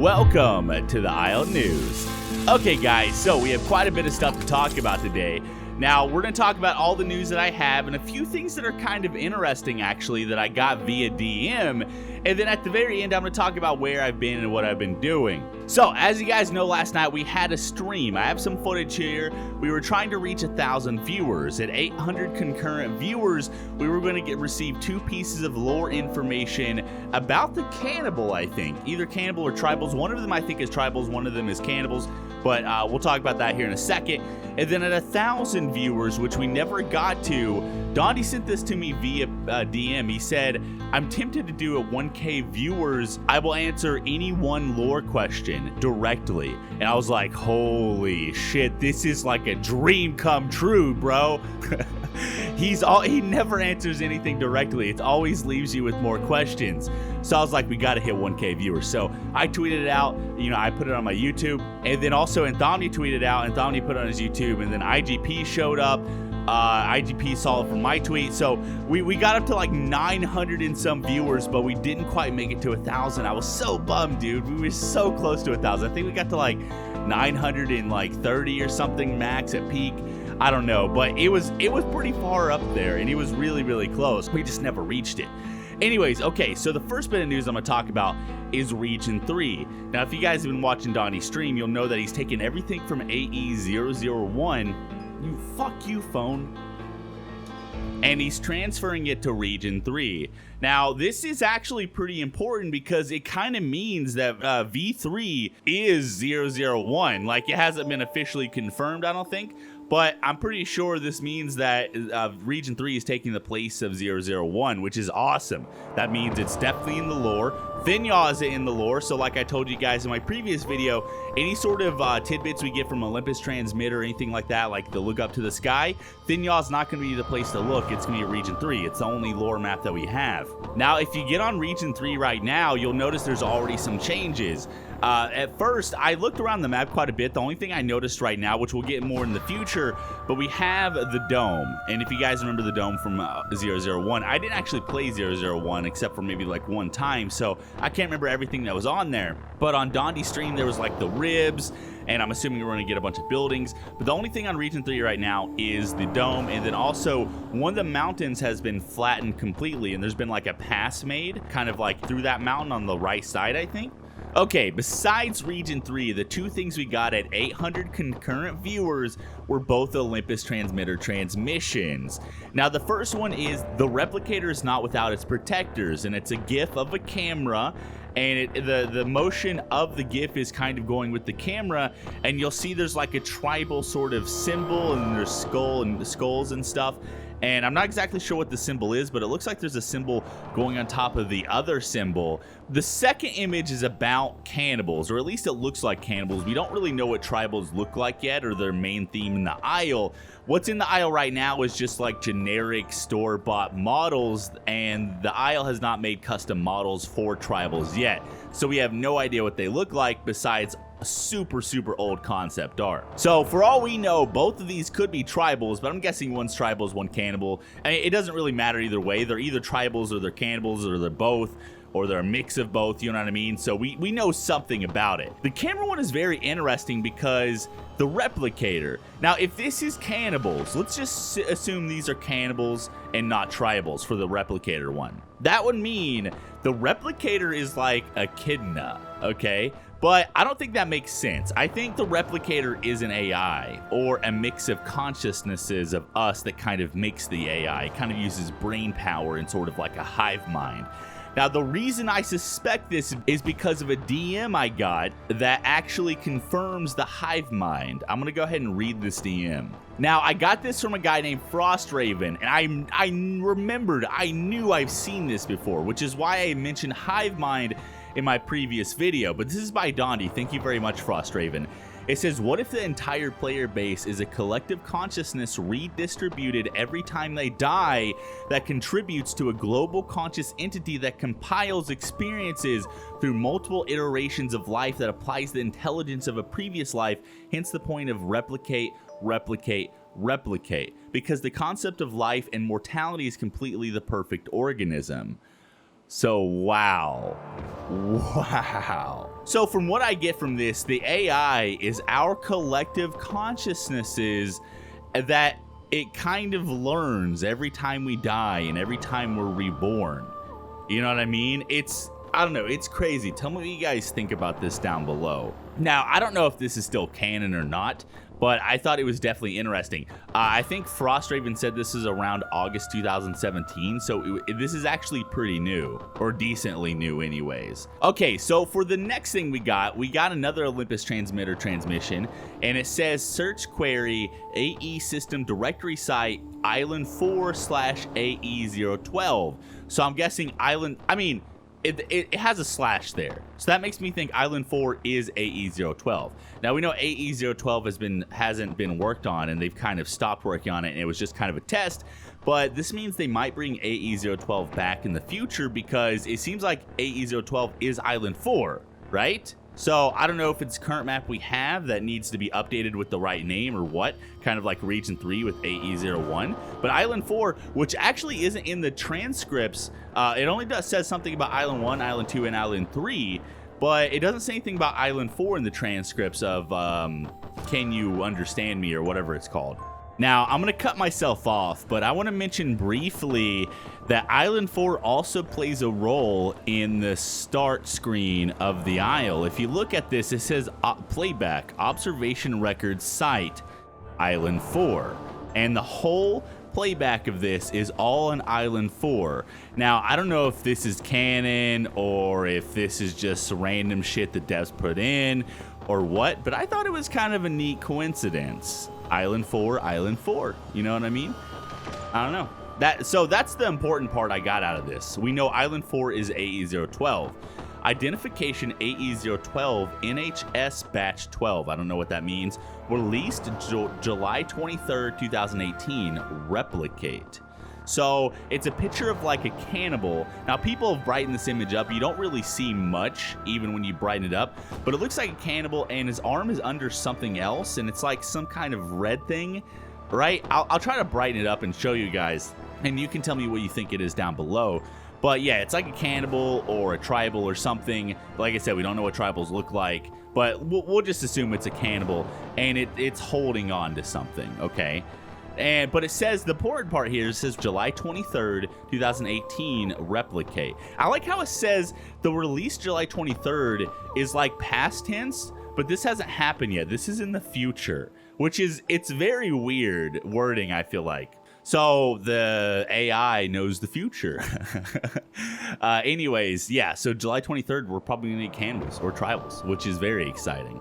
welcome to the Isle News. Okay guys, so we have quite a bit of stuff to talk about today. Now, we're going to talk about all the news that I have and a few things that are kind of interesting actually that I got via DM. And then at the very end, I'm going to talk about where I've been and what I've been doing. So, as you guys know, last night we had a stream. I have some footage here. We were trying to reach 1,000 viewers. At 800 concurrent viewers, we were going to receive 2 pieces of lore information about the cannibal, I think. Either cannibal or tribals. One of them I think is tribals, one of them is cannibals. But we'll talk about that here in a second. And then at 1,000 viewers, which we never got to, Dondi sent this to me via DM. He said, I'm tempted to do a 1K viewers. I will answer any one lore question directly. And I was like, holy shit, this is like a dream come true, bro. He never answers anything directly. It always leaves you with more questions. So I was like, we got to hit 1K viewers. So I tweeted it out. You know, I put it on my YouTube. And then also Anthony tweeted it out. Anthony put it on his YouTube. And then IGP showed up. IGP saw it from my tweet. So we got up to like 900 and some viewers, but we didn't quite make it to 1,000. I was so bummed, dude. We were so close to 1,000. I think we got to like 930 or something max at peak. I don't know, but it was pretty far up there, and it was really, really close. We just never reached it. Anyways, okay, so the first bit of news I'm going to talk about is Region 3. Now, if you guys have been watching Donnie's stream, you'll know that he's taken everything from AE001, fuck you, phone, and he's transferring it to Region 3. Now, this is actually pretty important because it kind of means that V3 is 001. Like, it hasn't been officially confirmed, I don't think. But I'm pretty sure this means that Region 3 is taking the place of 001, which is awesome. That means it's definitely in the lore. Thinyaw is in the lore, so like I told you guys in my previous video, any sort of tidbits we get from Olympus transmitter or anything like that, like the look up to the sky, Thinyaw is not going to be the place to look. It's going to be Region 3. It's the only lore map that we have. Now, if you get on Region 3 right now, you'll notice there's already some changes. At first, I looked around the map quite a bit. The only thing I noticed right now, which we'll get more in the future, but we have the dome. And if you guys remember the dome from 001, I didn't actually play 001 except for maybe like one time, so I can't remember everything that was on there. But on Dondi's stream, there was like the ribs, and I'm assuming we're going to get a bunch of buildings. But the only thing on Region 3 right now is the dome, and then also one of the mountains has been flattened completely, and there's been like a pass made kind of like through that mountain on the right side, I think. Okay, besides Region 3, the 2 things we got at 800 concurrent viewers were both Olympus transmitter transmissions. Now, the first one is the replicator is not without its protectors, and it's a GIF of a camera, and the motion of the GIF is kind of going with the camera, and you'll see there's like a tribal sort of symbol, and there's skulls and stuff. And I'm not exactly sure what the symbol is, but it looks like there's a symbol going on top of the other symbol. The second image is about cannibals, or at least it looks like cannibals. We don't really know what tribals look like yet, or their main theme in the Isle. What's in the Isle right now is just like generic store-bought models, and the Isle has not made custom models for tribals yet. So we have no idea what they look like besides a super old concept art. So for all we know, both of these could be tribals, but I'm guessing one's tribals, one cannibal. I mean, it doesn't really matter either way. They're either tribals or they're cannibals, or they're both, or they're a mix of both, you know what I mean? So we know something about it. The camera one is very interesting because the replicator. Now, if this is cannibals, let's just assume these are cannibals and not tribals for the replicator one. That would mean the replicator is like a echidna, okay? But I don't think that makes sense. I think the replicator is an AI, or a mix of consciousnesses of us that kind of makes the AI. It kind of uses brain power and sort of like a hive mind. Now, the reason I suspect this is because of a DM I got that actually confirms the hive mind. I'm going to go ahead and read this DM. Now, I got this from a guy named Frostraven, and I remembered, I knew I've seen this before, which is why I mentioned hive mind in my previous video. But this is by Dondi. Thank you very much, Frostraven. It says, what if the entire player base is a collective consciousness redistributed every time they die that contributes to a global conscious entity that compiles experiences through multiple iterations of life that applies the intelligence of a previous life, hence the point of replicate, because the concept of life and mortality is completely the perfect organism. So, wow. So from what I get from this, the AI is our collective consciousnesses that it kind of learns every time we die and every time we're reborn. You know what I mean? I don't know, it's crazy. Tell me what you guys think about this down below. Now, I don't know if this is still canon or not, but I thought it was definitely interesting. I think Frostraven said this is around August 2017, so this is actually pretty new, or decently new anyways. Okay, so for the next thing we got another Olympus transmitter transmission, and it says search query AE system directory site island 4/AE012. So I'm guessing it has a slash there, so that makes me think Island 4 is AE012. Now we know AE012 hasn't been worked on, and they've kind of stopped working on it, and it was just kind of a test. But this means they might bring AE012 back in the future, because it seems like AE012 is Island 4, right? So I don't know if it's current map we have that needs to be updated with the right name or what, kind of like Region 3 with AE01. But Island 4, which actually isn't in the transcripts, it only says something about Island 1, Island 2, and Island 3, but it doesn't say anything about Island 4 in the transcripts of Can You Understand Me or whatever it's called. Now, I'm going to cut myself off, but I want to mention briefly that Island 4 also plays a role in the start screen of the Isle. If you look at this, it says playback, observation record site, Island 4. And the whole playback of this is all on Island 4. Now, I don't know if this is canon or if this is just random shit that devs put in or what, but I thought it was kind of a neat coincidence. Island 4, Island 4. You know what I mean? I don't know. So that's the important part I got out of this. We know Island 4 is AE012. Identification AE012 NHS batch 12. I don't know what that means. Released July 23rd, 2018. Replicate. So it's a picture of like a cannibal. Now people have brightened this image up. You don't really see much even when you brighten it up, but it looks like a cannibal, and his arm is under something else, and it's like some kind of red thing, right? I'll try to brighten it up and show you guys, and you can tell me what you think it is down below. But yeah, it's like a cannibal or a tribal or something. Like I said, we don't know what tribals look like, but we'll just assume it's a cannibal, and it's holding on to something, okay? But it says, the important part here, it says July 23rd, 2018, replicate. I like how it says the release July 23rd is like past tense, but this hasn't happened yet. This is in the future, it's very weird wording, I feel like. So the AI knows the future. Anyways, yeah, so July 23rd, we're probably gonna need cannibals or tribals, which is very exciting.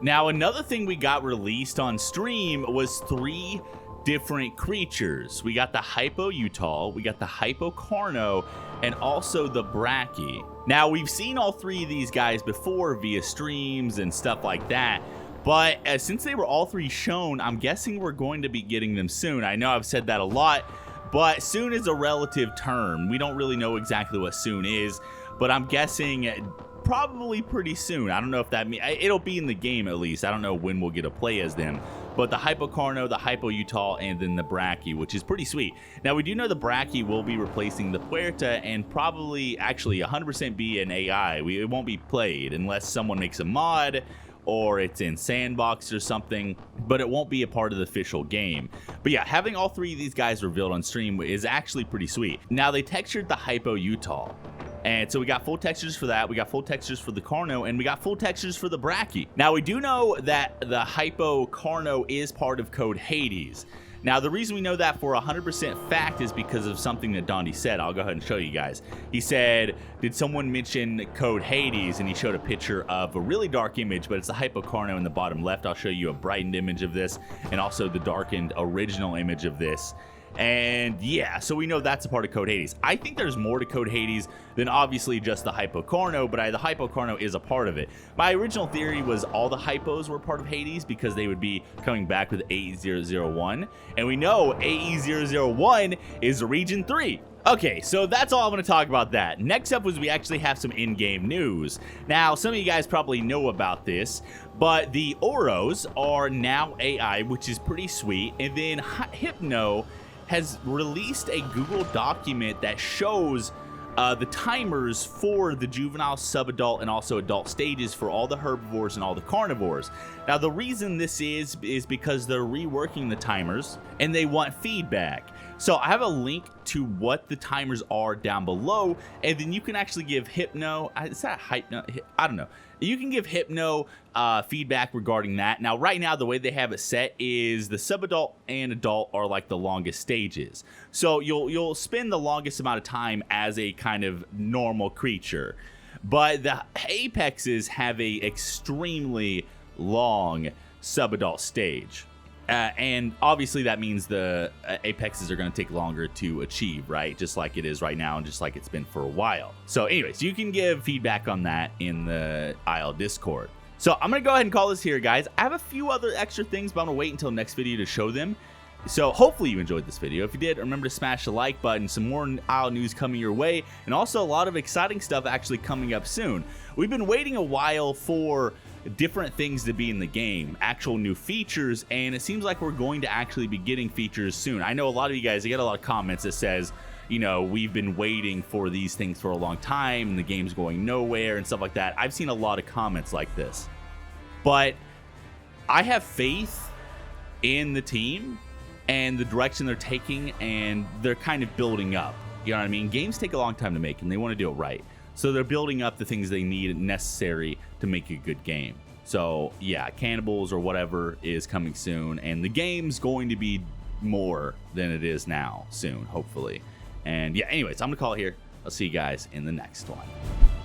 Now, another thing we got released on stream was 3 different creatures. We got the Hypo Utah, we got the Hypo CARNO, and also the Brachy. Now, we've seen all 3 of these guys before via streams and stuff like that, but since they were all 3 shown, I'm guessing we're going to be getting them soon. I know I've said that a lot, but soon is a relative term. We don't really know exactly what soon is, but I'm guessing probably pretty soon. I don't know if that means it'll be in the game at least. I don't know when we'll get to play as them. But the Hypo CARNO, the Hypo Utah, and then the Brachy, which is pretty sweet. Now, we do know the Brachy will be replacing the Puerta and probably actually 100% be an AI. It won't be played unless someone makes a mod or it's in sandbox or something, but it won't be a part of the official game. But yeah, having all 3 of these guys revealed on stream is actually pretty sweet. Now, they textured the Hypo Utah. And so we got full textures for that, we got full textures for the CARNO, and we got full textures for the Brachy. Now, we do know that the Hypo CARNO is part of Code Hades. Now, the reason we know that for 100% fact is because of something that Dondi said. I'll go ahead and show you guys. He said, did someone mention Code Hades? And he showed a picture of a really dark image, but it's the Hypo CARNO in the bottom left. I'll show you a brightened image of this and also the darkened original image of this. And yeah, so we know that's a part of Code Hades. I think there's more to Code Hades than obviously just the Hypo CARNO, but the Hypo CARNO is a part of it. My original theory was all the Hypos were part of Hades because they would be coming back with AE001, and we know AE001 is Region 3. Okay, so that's all I'm going to talk about that. Next up was we actually have some in-game news. Now, some of you guys probably know about this, but the Oros are now AI, which is pretty sweet, and then Hypno has released a Google document that shows the timers for the juvenile, subadult, and also adult stages for all the herbivores and all the carnivores. Now, the reason this is because they're reworking the timers and they want feedback. So I have a link to what the timers are down below, and then you can actually give Hypno, is that Hypno? I don't know. You can give Hypno feedback regarding that. Now, right now, the way they have it set is the subadult and adult are like the longest stages. So you'll spend the longest amount of time as a kind of normal creature. But the apexes have a extremely long subadult stage. And obviously that means the apexes are going to take longer to achieve, right? Just like it is right now and just like it's been for a while. So anyways, you can give feedback on that in the IL Discord. So I'm going to go ahead and call this here, guys. I have a few other extra things, but I'm going to wait until next video to show them. So hopefully you enjoyed this video. If you did, remember to smash the like button. Some more IL news coming your way, and also a lot of exciting stuff actually coming up soon. We've been waiting a while for different things to be in the game, actual new features, and it seems like we're going to actually be getting features soon. I know a lot of you guys, I get a lot of comments that says, you know, we've been waiting for these things for a long time and the game's going nowhere and stuff like that. I've seen a lot of comments like this, but I have faith in the team and the direction they're taking, and they're kind of building up. You know what I mean? Games take a long time to make, and they want to do it right. So they're building up the things they need and necessary to make a good game. So yeah, Cannibals or whatever is coming soon, and the game's going to be more than it is now soon, hopefully. And yeah, anyways, I'm gonna call it here. I'll see you guys in the next one.